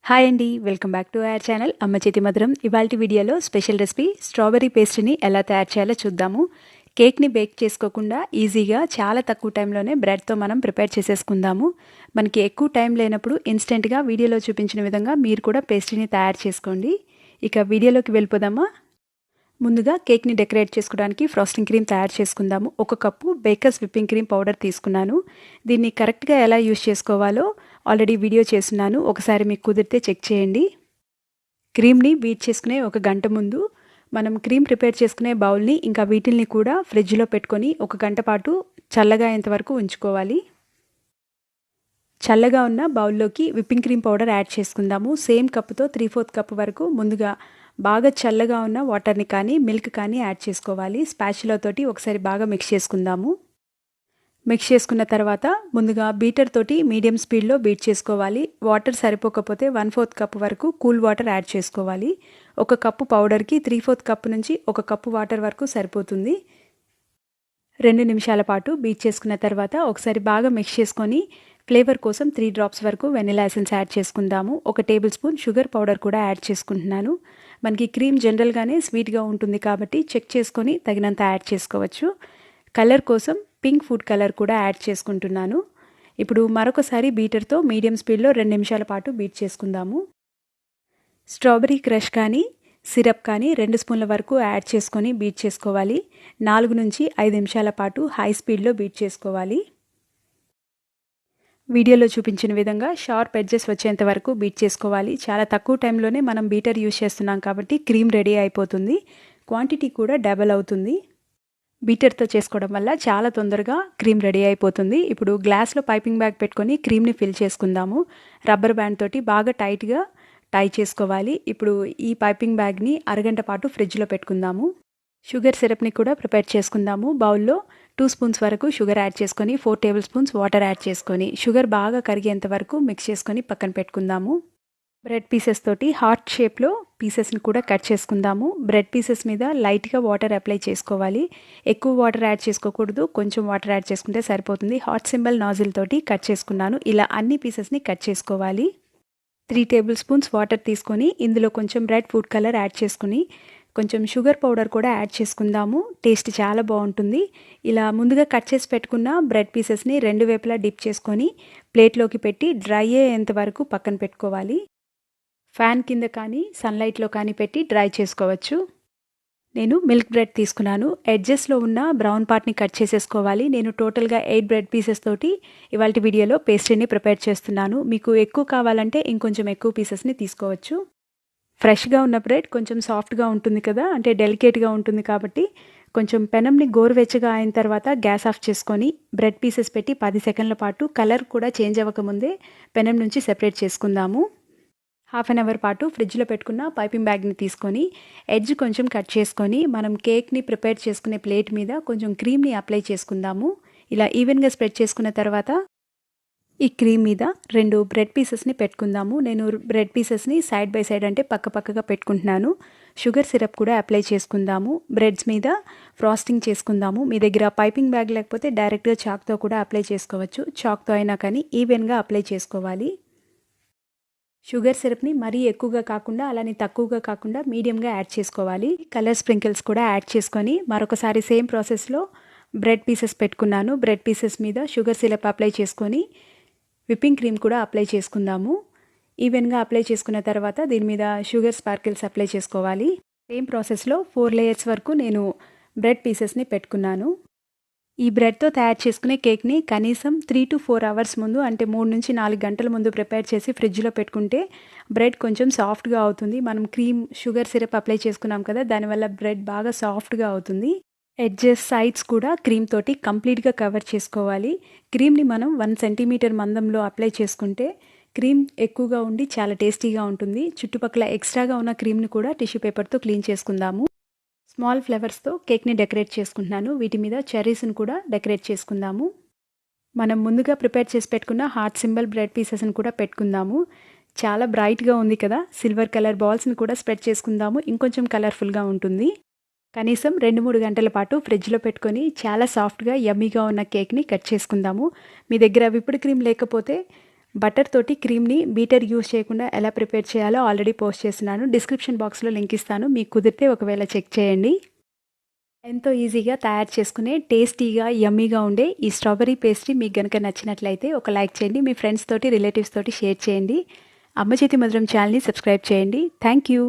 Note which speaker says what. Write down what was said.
Speaker 1: Hi అండి, welcome back to our channel అమ్మ చేతి మధురం. ఇవాల్టి వీడియోలో స్పెషల్ రెసిపీ స్ట్రాబెర్రీ పేస్ట్రీని ఎలా తయారు చేయాలో చూద్దాము. కేక్ని బేక్ చేసుకోకుండా ఈజీగా చాలా తక్కువ టైంలోనే బ్రెడ్తో మనం ప్రిపేర్ చేసేసుకుందాము. మనకి ఎక్కువ టైం లేనప్పుడు ఇన్స్టెంట్గా వీడియోలో చూపించిన విధంగా మీరు కూడా పేస్ట్రీని తయారు చేసుకోండి. ఇక వీడియోలోకి వెళ్ళిపోదామా. ముందుగా కేక్ని డెకరేట్ చేసుకోవడానికి ఫ్రాస్టింగ్ క్రీమ్ తయారు చేసుకుందాము. 1 cup bakers whipping cream powder తీసుకున్నాను. దీన్ని కరెక్ట్గా ఎలా యూజ్ చేసుకోవాలో ఆల్రెడీ వీడియో చేస్తున్నాను, ఒకసారి మీకు కుదిరితే చెక్ చేయండి. క్రీమ్ని బీట్ చేసుకునే 1 గంట ముందు మనం క్రీమ్ ప్రిపేర్ చేసుకునే బౌల్ని ఇంకా వీటిల్ని కూడా ఫ్రిడ్జ్లో పెట్టుకొని 1 గంట పాటు చల్లగా అయ్యేంతవరకు ఉంచుకోవాలి. చల్లగా ఉన్న బౌల్లోకి విప్పింగ్ క్రీమ్ పౌడర్ యాడ్ చేసుకుందాము. సేమ్ కప్పుతో 3/4 కప్ వరకు ముందుగా బాగా చల్లగా ఉన్న వాటర్ని కానీ మిల్క్ కానీ యాడ్ చేసుకోవాలి. స్పాచులా తోటి ఒకసారి బాగా మిక్స్ చేసుకుందాము. మిక్స్ చేసుకున్న తర్వాత ముందుగా బీటర్ తోటి మీడియం స్పీడ్లో బీట్ చేసుకోవాలి. వాటర్ సరిపోకపోతే 1/4 కప్ వరకు కూల్ వాటర్ యాడ్ చేసుకోవాలి. 1 కప్పు పౌడర్కి 3/4 కప్ నుంచి 1 కప్పు వాటర్ వరకు సరిపోతుంది. 2 నిమిషాల పాటు బీట్ చేసుకున్న తర్వాత ఒకసారి బాగా మిక్స్ చేసుకొని ఫ్లేవర్ కోసం 3 డ్రాప్స్ వరకు వెనిలా ఎసెన్స్ యాడ్ చేసుకుందాము. 1 టేబుల్ స్పూన్ షుగర్ పౌడర్ కూడా యాడ్ చేసుకుంటున్నాను. మనకి క్రీమ్ జనరల్గానే స్వీట్గా ఉంటుంది కాబట్టి చెక్ చేసుకొని తగినంత యాడ్ చేసుకోవచ్చు. కలర్ కోసం పింక్ ఫుడ్ కలర్ కూడా యాడ్ చేసుకుంటున్నాను. ఇప్పుడు మరొకసారి బీటర్తో మీడియం స్పీడ్లో 2 నిమిషాల పాటు బీట్ చేసుకుందాము. స్ట్రాబెర్రీ క్రష్ కానీ సిరప్ కానీ 2 స్పూన్ల వరకు యాడ్ చేసుకొని బీట్ చేసుకోవాలి. 4 నుంచి 5 నిమిషాల పాటు హై స్పీడ్లో బీట్ చేసుకోవాలి. వీడియోలో చూపించిన విధంగా షార్ప్ ఎడ్జెస్ వచ్చేంత వరకు బీట్ చేసుకోవాలి. చాలా తక్కువ టైంలోనే మనం బీటర్ యూజ్ చేస్తున్నాం కాబట్టి క్రీమ్ రెడీ అయిపోతుంది. క్వాంటిటీ కూడా డబల్ అవుతుంది. బీటర్తో చేసుకోవడం వల్ల చాలా తొందరగా క్రీమ్ రెడీ అయిపోతుంది. ఇప్పుడు గ్లాస్లో పైపింగ్ బ్యాగ్ పెట్టుకొని క్రీమ్ని ఫిల్ చేసుకుందాము. రబ్బర్ బ్యాండ్ తోటి బాగా టైట్గా టై చేసుకోవాలి. ఇప్పుడు ఈ పైపింగ్ బ్యాగ్ని అరగంట పాటు ఫ్రిడ్జ్లో పెట్టుకుందాము. షుగర్ సిరప్ని కూడా ప్రిపేర్ చేసుకుందాము. బౌల్లో 2 స్పూన్స్ వరకు షుగర్ యాడ్ చేసుకొని 4 టేబుల్ స్పూన్స్ వాటర్ యాడ్ చేసుకొని షుగర్ బాగా కరిగేంత వరకు మిక్స్ చేసుకొని పక్కన పెట్టుకుందాము. బ్రెడ్ పీసెస్ తోటి హార్ట్ షేప్లో పీసెస్ని కూడా కట్ చేసుకుందాము. బ్రెడ్ పీసెస్ మీద లైట్గా వాటర్ అప్లై చేసుకోవాలి. ఎక్కువ వాటర్ యాడ్ చేసుకోకూడదు, కొంచెం వాటర్ యాడ్ చేసుకుంటే సరిపోతుంది. హార్ట్ సింబల్ నాజిల్ తోటి కట్ చేసుకున్నాను. ఇలా అన్ని పీసెస్ని కట్ చేసుకోవాలి. 3 టేబుల్ స్పూన్స్ వాటర్ తీసుకొని ఇందులో కొంచెం రెడ్ ఫుడ్ కలర్ యాడ్ చేసుకుని కొంచెం షుగర్ పౌడర్ కూడా యాడ్ చేసుకుందాము. టేస్ట్ చాలా బాగుంటుంది. ఇలా ముందుగా కట్ చేసి పెట్టుకున్న బ్రెడ్ పీసెస్ని 2 వైపులా డిప్ చేసుకొని ప్లేట్లోకి పెట్టి డ్రై అయ్యేంత వరకు పక్కన పెట్టుకోవాలి. ఫ్యాన్ కింద కానీ సన్లైట్లో కానీ పెట్టి డ్రై చేసుకోవచ్చు. నేను మిల్క్ బ్రెడ్ తీసుకున్నాను. ఎడ్జెస్లో ఉన్న బ్రౌన్ పార్ట్ని కట్ చేసేసుకోవాలి. నేను టోటల్గా 8 బ్రెడ్ పీసెస్ తోటి ఇవాళ వీడియోలో పేస్ట్రీని ప్రిపేర్ చేస్తున్నాను. మీకు ఎక్కువ కావాలంటే ఇంకొంచెం ఎక్కువ పీసెస్ని తీసుకోవచ్చు. ఫ్రెష్గా ఉన్న బ్రెడ్ కొంచెం సాఫ్ట్గా ఉంటుంది కదా, అంటే డెలికేట్గా ఉంటుంది కాబట్టి కొంచెం పెనంని గోరువెచ్చగా అయిన తర్వాత గ్యాస్ ఆఫ్ చేసుకొని బ్రెడ్ పీసెస్ పెట్టి 10 సెకండ్ల పాటు కలర్ కూడా చేంజ్ అవ్వకముందే పెనం నుంచి సెపరేట్ చేసుకుందాము. హాఫ్ అన్ అవర్ పాటు ఫ్రిడ్జ్లో పెట్టుకున్న పైపింగ్ బ్యాగ్ని తీసుకొని ఎడ్జ్ కొంచెం కట్ చేసుకొని మనం కేక్ని ప్రిపేర్ చేసుకునే ప్లేట్ మీద కొంచెం క్రీమ్ని అప్లై చేసుకుందాము. ఇలా ఈవెన్గా స్ప్రెడ్ చేసుకున్న తర్వాత ఈ క్రీమ్ మీద 2 బ్రెడ్ పీసెస్ని పెట్టుకుందాము. నేను బ్రెడ్ పీసెస్ని సైడ్ బై సైడ్ అంటే పక్కగా పెట్టుకుంటున్నాను. షుగర్ సిరప్ కూడా అప్లై చేసుకుందాము. బ్రెడ్స్ మీద ఫ్రాస్టింగ్ చేసుకుందాము. మీ దగ్గర పైపింగ్ బ్యాగ్ లేకపోతే డైరెక్ట్గా చాక్తో కూడా అప్లై చేసుకోవచ్చు. చాక్తో అయినా కానీ ఈవెన్గా అప్లై చేసుకోవాలి. షుగర్ సిరప్ని మరీ ఎక్కువగా కాకుండా అలానే తక్కువగా కాకుండా మీడియంగా యాడ్ చేసుకోవాలి. కలర్ స్ప్రింకిల్స్ కూడా యాడ్ చేసుకొని మరొకసారి సేమ్ ప్రాసెస్లో బ్రెడ్ పీసెస్ పెట్టుకున్నాను. బ్రెడ్ పీసెస్ మీద షుగర్ సిరప్ అప్లై చేసుకొని విప్పింగ్ క్రీమ్ కూడా అప్లై చేసుకుందాము. ఈవెన్గా అప్లై చేసుకున్న తర్వాత దీని మీద షుగర్ స్పార్కిల్స్ అప్లై చేసుకోవాలి. సేమ్ ప్రాసెస్లో 4 లేయర్స్ వరకు నేను బ్రెడ్ పీసెస్ని పెట్టుకున్నాను. ఈ బ్రెడ్తో తయారు చేసుకునే కేక్ని కనీసం 3 to 4 అవర్స్ ముందు, అంటే 3 నుంచి 4 గంటల ముందు ప్రిపేర్ చేసి ఫ్రిడ్జ్లో పెట్టుకుంటే బ్రెడ్ కొంచెం సాఫ్ట్గా అవుతుంది. మనం క్రీమ్ షుగర్ సిరప్ అప్లై చేసుకున్నాం కదా, దానివల్ల బ్రెడ్ బాగా సాఫ్ట్గా అవుతుంది. ఎడ్జెస్ సైడ్స్ కూడా క్రీమ్ తోటి కంప్లీట్గా కవర్ చేసుకోవాలి. క్రీమ్ని మనం 1 సెంటీమీటర్ మందంలో అప్లై చేసుకుంటే క్రీమ్ ఎక్కువగా ఉండి చాలా టేస్టీగా ఉంటుంది. చుట్టుపక్కల ఎక్స్ట్రాగా ఉన్న క్రీమ్ని కూడా టిష్యూ పేపర్తో క్లీన్ చేసుకుందాము. స్మాల్ ఫ్లవర్స్తో కేక్ని డెకరేట్ చేసుకుంటున్నాను. వీటి మీద చెర్రీస్ని కూడా డెకరేట్ చేసుకుందాము. మనం ముందుగా ప్రిపేర్ చేసి పెట్టుకున్న హార్ట్ సింబల్ బ్రెడ్ పీసెస్ని కూడా పెట్టుకుందాము. చాలా బ్రైట్గా ఉంది కదా. సిల్వర్ కలర్ బాల్స్ని కూడా స్ప్రెడ్ చేసుకుందాము. ఇంకొంచెం కలర్ఫుల్గా ఉంటుంది. కనీసం 2-3 గంటల పాటు ఫ్రిడ్జ్లో పెట్టుకొని చాలా సాఫ్ట్గా యమ్మీగా ఉన్న కేక్ని కట్ చేసుకుందాము. మీ దగ్గర విప్డ్ క్రీమ్ లేకపోతే బటర్ తోటి క్రీమ్ని బీటర్ యూస్ చేయకుండా ఎలా ప్రిపేర్ చేయాలో ఆల్రెడీ పోస్ట్ చేస్తున్నాను. డిస్క్రిప్షన్ బాక్స్లో లింక్ ఇస్తాను, మీకు కుదిరితే ఒకవేళ చెక్ చేయండి. ఎంతో ఈజీగా తయారు చేసుకునే టేస్టీగా యమ్మీగా ఉండే ఈ స్ట్రాబెర్రీ పేస్ట్రీ మీకు కనుక నచ్చినట్లయితే ఒక లైక్ చేయండి, మీ ఫ్రెండ్స్ తోటి రిలేటివ్స్ తోటి షేర్ చేయండి. అమ్మ చేతి మధురం ఛానల్ని సబ్స్క్రైబ్ చేయండి. Thank you.